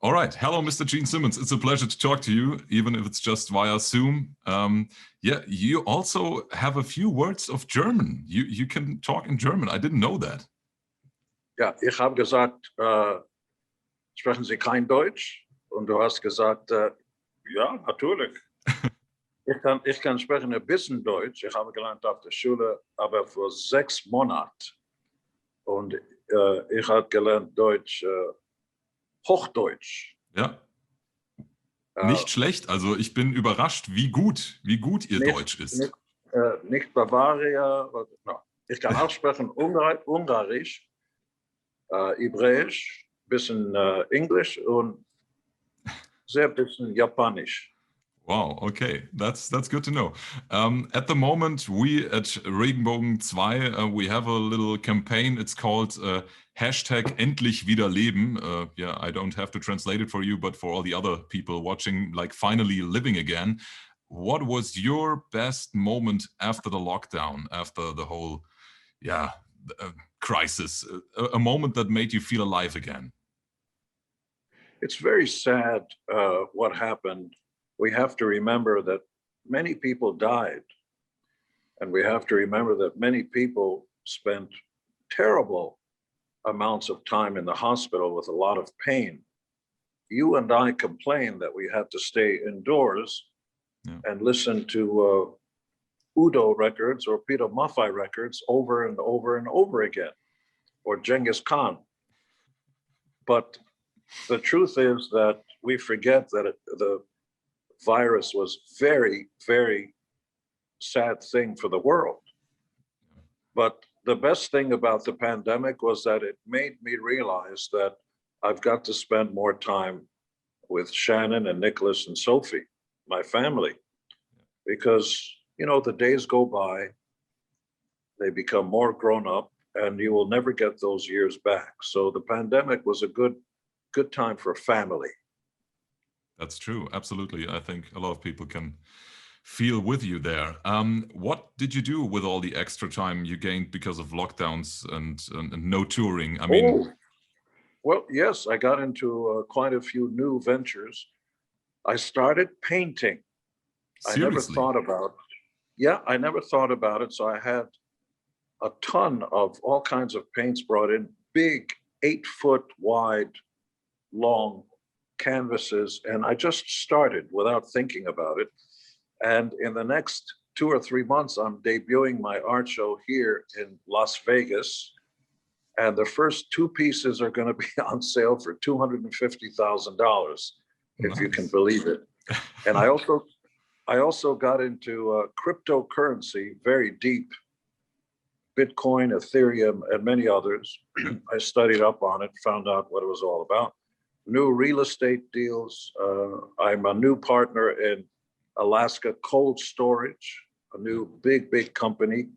All right. Hello, Mr. Gene Simmons. It's a pleasure to talk to you, even if it's just via Zoom. Yeah, you also have a few words of German. You can talk in German. I didn't know that. Ja, ich habe gesagt, sprechen Sie kein Deutsch? Und du hast gesagt, ja, natürlich. Ich kann sprechen ein bisschen Deutsch. Ich habe gelernt auf der Schule, aber für 6 Monate. Und ich habe gelernt Deutsch, Hochdeutsch. Ja. Nicht schlecht. Also ich bin überrascht, wie gut Ihr Deutsch ist. Nicht Bavaria. No. Ich kann auch sprechen Ungarisch, Hebräisch, bisschen Englisch und sehr bisschen Japanisch. Wow, okay, that's good to know. At the moment, we at Regenbogen 2, we have a little campaign. It's called hashtag Endlich wieder Leben. Yeah, I don't have to translate it for you, but for all the other people watching, like finally living again. What was your best moment after the lockdown, after the whole, crisis? A moment that made you feel alive again? It's very sad what happened. We have to remember that many people died. And we have to remember that many people spent terrible amounts of time in the hospital with a lot of pain. You and I complained that we had to stay indoors and listen to Udo records or Peter Maffay records over and over and over again, or Genghis Khan. But the truth is that we forget that the virus was very, very sad thing for the world. But the best thing about the pandemic was that it made me realize that I've got to spend more time with Shannon and Nicholas and Sophie, my family, because, you know, the days go by, they become more grown up, and you will never get those years back. So the pandemic was a good time for family. That's true. Absolutely. I think a lot of people can feel with you there. What did you do with all the extra time you gained because of lockdowns and no touring? I mean, well, yes, I got into quite a few new ventures. I started painting. Seriously? I never thought about it. So I had a ton of all kinds of paints brought in, big 8-foot wide, long canvases, and I just started without thinking about it. And in the next 2 or 3 months, I'm debuting my art show here in Las Vegas. And the first 2 pieces are going to be on sale for $250,000, if you can believe it. And I also got into cryptocurrency very deep, Bitcoin, Ethereum, and many others. I studied up on it, found out what it was all about. New real estate deals. I'm a new partner in Alaska Cold Storage, a new big company.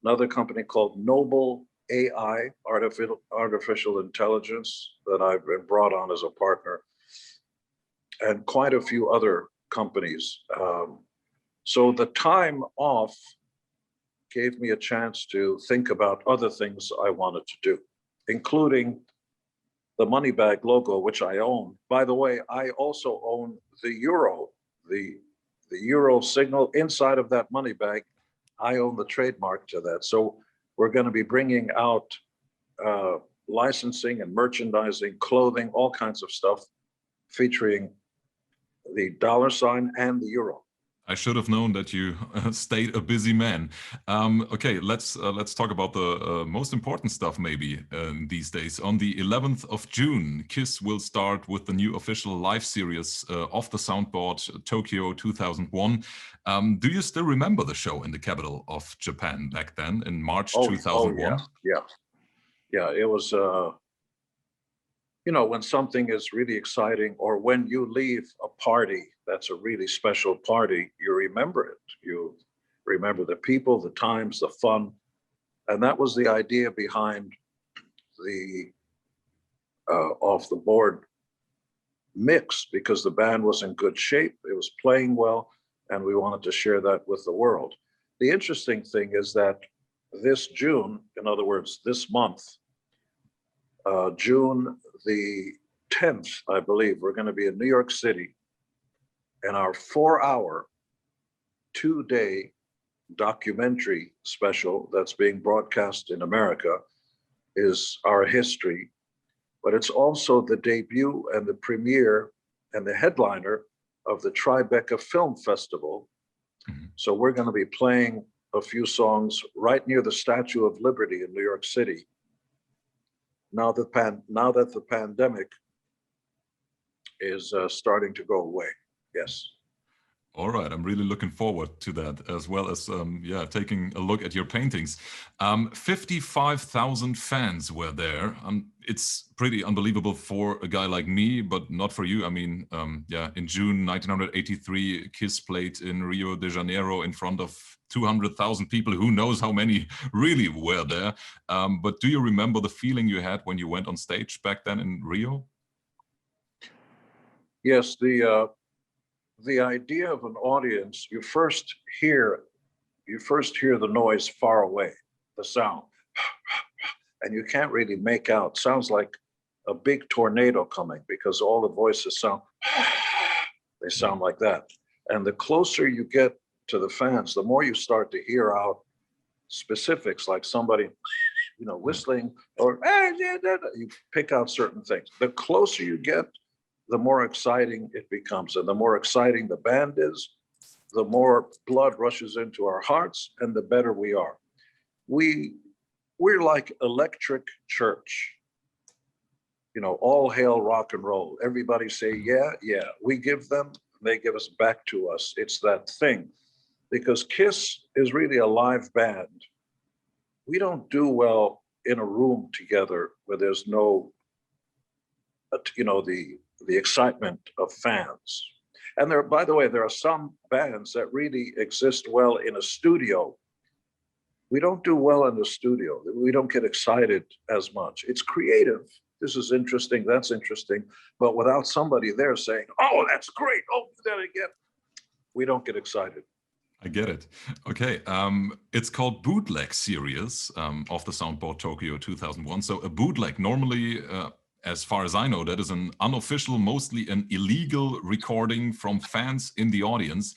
Another company called Noble AI, artificial intelligence, that I've been brought on as a partner, and quite a few other companies. So the time off gave me a chance to think about other things I wanted to do, including the money bag logo, which I own. By the way, I also own the euro, the euro signal inside of that money bag. I own the trademark to that. So we're going to be bringing out licensing and merchandising, clothing, all kinds of stuff featuring the $sign and the euro. I should have known that you stayed a busy man. Okay, let's talk about the most important stuff maybe these days. On the 11th of June, KISS will start with the new official live series of the Soundboard, Tokyo 2001. Do you still remember the show in the capital of Japan back then in March 2001? Yeah, it was, you know, when something is really exciting, or when you leave a party that's a really special party, you remember it. You remember the people, the times, the fun. And that was the idea behind the off the board mix, because the band was in good shape, it was playing well, and we wanted to share that with the world. The interesting thing is that this June, in other words, this month, June the 10th, I believe, we're going to be in New York City, and our 4-hour, 2-day documentary special that's being broadcast in America is our history, but it's also the debut and the premiere and the headliner of the Tribeca Film Festival. Mhm. So we're going to be playing a few songs right near the Statue of Liberty in New York City. Now that the pandemic is starting to go away. Yes. All right, I'm really looking forward to that, as well as taking a look at your paintings. 55,000 fans were there. It's pretty unbelievable for a guy like me, but not for you. I mean, in June 1983, Kiss played in Rio de Janeiro in front of 200,000 people. Who knows how many really were there? But do you remember the feeling you had when you went on stage back then in Rio? Yes, the idea of an audience, you first hear the noise far away, the sound, and you can't really make out. Sounds like a big tornado coming because all the voices they sound like that. And the closer you get to the fans, the more you start to hear out specifics, like somebody, whistling, or you pick out certain things. The closer you get, the more exciting it becomes. And the more exciting the band is, the more blood rushes into our hearts and the better we are. We're like electric church. All hail rock and roll. Everybody say, yeah, yeah. We give them, they give us back to us. It's that thing. Because Kiss is really a live band. We don't do well in a room together where there's no, the excitement of fans. And by the way, there are some bands that really exist well in a studio. We don't do well in the studio. We don't get excited as much. It's creative. This is interesting. That's interesting. But without somebody there saying, oh, that's great. Oh, do that again. We don't get excited. I get it. Okay, it's called Bootleg Series of the Soundboard Tokyo 2001. So a bootleg, normally, as far as I know, that is an unofficial, mostly an illegal recording from fans in the audience.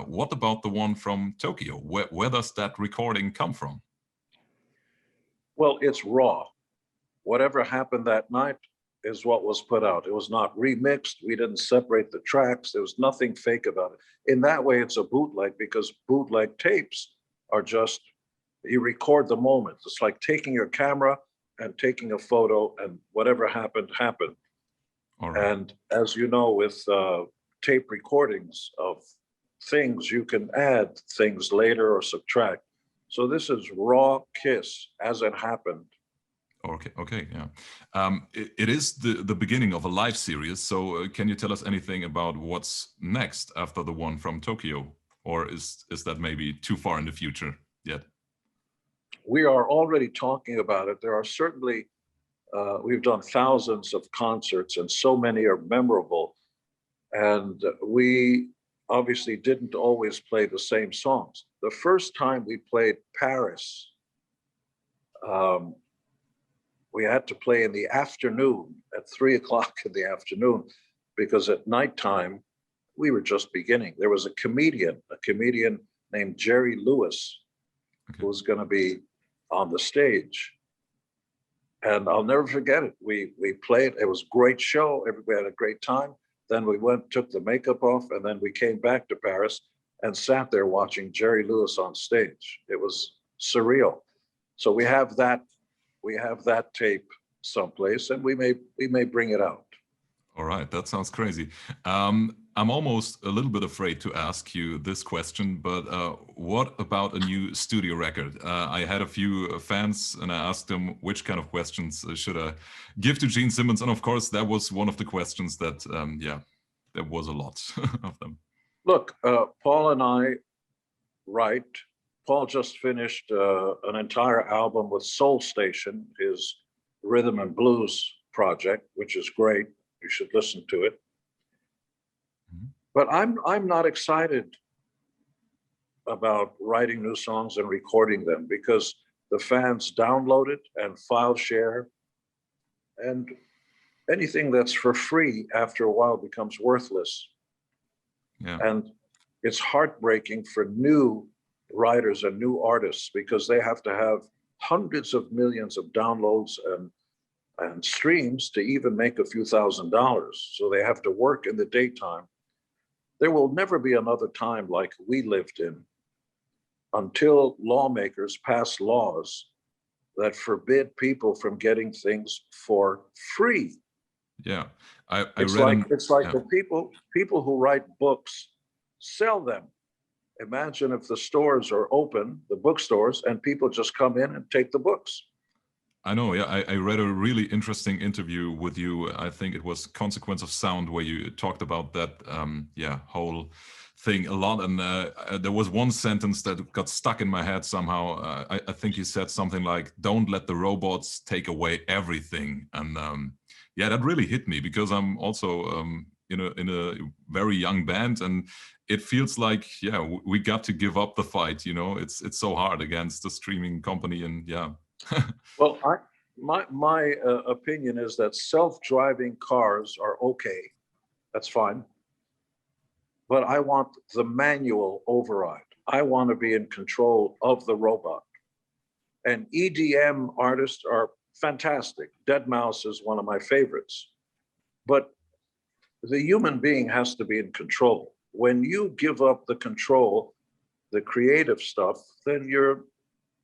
What about the one from Tokyo? Where does that recording come from? Well, it's raw. Whatever happened that night is what was put out. It was not remixed. We didn't separate the tracks. There was nothing fake about it. In that way, it's a bootleg because bootleg tapes are just, you record the moment. It's like taking your camera and taking a photo, and whatever happened, happened. All right. And as you know, with tape recordings of things, you can add things later or subtract. So this is raw Kiss as it happened. Okay, yeah. It is the beginning of a live series, so can you tell us anything about what's next after the one from Tokyo? Or is that maybe too far in the future yet? We are already talking about it. There are certainly, we've done thousands of concerts and so many are memorable. And we obviously didn't always play the same songs. The first time we played Paris, we had to play in the afternoon at 3:00 in the afternoon because at nighttime, we were just beginning. There was a comedian named Jerry Lewis, who was going to be on the stage. And I'll never forget it. We played, it was a great show. Everybody had a great time. Then we went, took the makeup off, and then we came back to Paris and sat there watching Jerry Lewis on stage. It was surreal. So we have that tape someplace, and we may bring it out. All right, that sounds crazy. I'm almost a little bit afraid to ask you this question, but what about a new studio record? I had a few fans and I asked them which kind of questions should I give to Gene Simmons, and of course that was one of the questions that, there was a lot of them. Look, Paul and I write. Paul just finished an entire album with Soul Station, his rhythm and blues project, which is great. You should listen to it. Mm-hmm. But I'm not excited about writing new songs and recording them because the fans download it and file share. And anything that's for free after a while becomes worthless. Yeah. And it's heartbreaking for new writers and new artists because they have to have hundreds of millions of downloads and streams to even make a few $1,000s. So they have to work in the daytime. There will never be another time like we lived in until lawmakers pass laws that forbid people from getting things for free. Yeah, It's like the people who write books sell them. Imagine if the stores are open, the bookstores, and people just come in and take the books. I know, yeah. I read a really interesting interview with you. I think it was Consequence of Sound, where you talked about that, whole thing a lot. And there was one sentence that got stuck in my head somehow. I think you said something like, "Don't let the robots take away everything." And yeah, that really hit me because I'm also in a very young band, and it feels like, yeah, we got to give up the fight. It's so hard against the streaming company, and yeah. Well, my opinion is that self-driving cars are okay. That's fine. But I want the manual override. I want to be in control of the robot. And EDM artists are fantastic. Deadmau5 is one of my favorites. But the human being has to be in control. When you give up the control, the creative stuff, then you're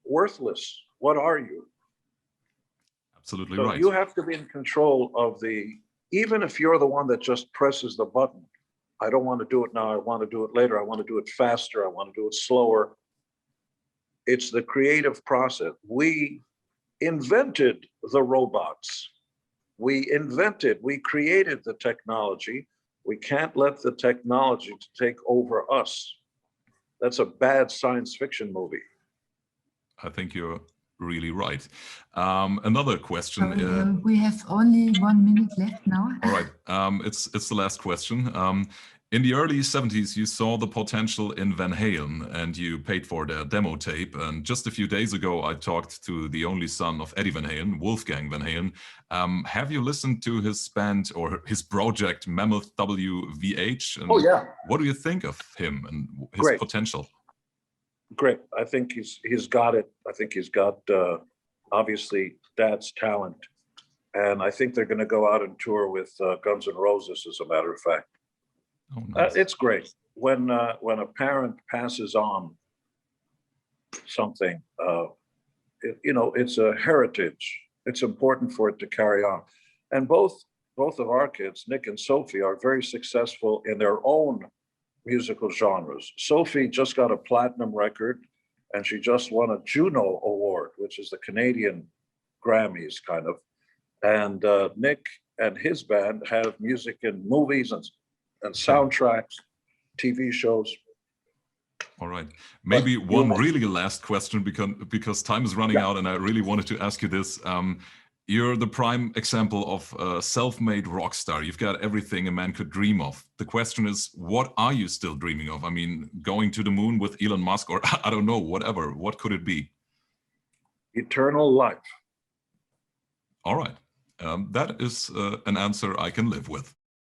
worthless. What are you? Absolutely So right. you have to be in control of even if you're the one that just presses the button. I don't want to do it now. I want to do it later. I want to do it faster. I want to do it slower. It's the creative process. We invented the robots. We created the technology. We can't let the technology take over us. That's a bad science fiction movie. I think you're really right. Another question. We have only 1 minute left now. All right. It's the last question. In the early 70s, you saw the potential in Van Halen and you paid for their demo tape. And just a few days ago, I talked to the only son of Eddie Van Halen, Wolfgang Van Halen. Have you listened to his band or his project Mammoth WVH? And oh, yeah. What do you think of him and his potential? Great. I think he's got it. I think he's got, obviously, Dad's talent. And I think they're going to go out and tour with Guns N' Roses, as a matter of fact. Oh, nice. It's great. When a parent passes on something, it's a heritage. It's important for it to carry on. And both of our kids, Nick and Sophie, are very successful in their own musical genres. Sophie just got a platinum record, and she just won a Juno Award, which is the Canadian Grammys, kind of. And Nick and his band have music in movies and soundtracks, TV shows. All right. Maybe one really last question because time is running out, and I really wanted to ask you this. You're the prime example of a self-made rock star. You've got everything a man could dream of. The question is, what are you still dreaming of? I mean, going to the moon with Elon Musk, or I don't know, whatever. What could it be? Eternal life. All right. That is an answer I can live with.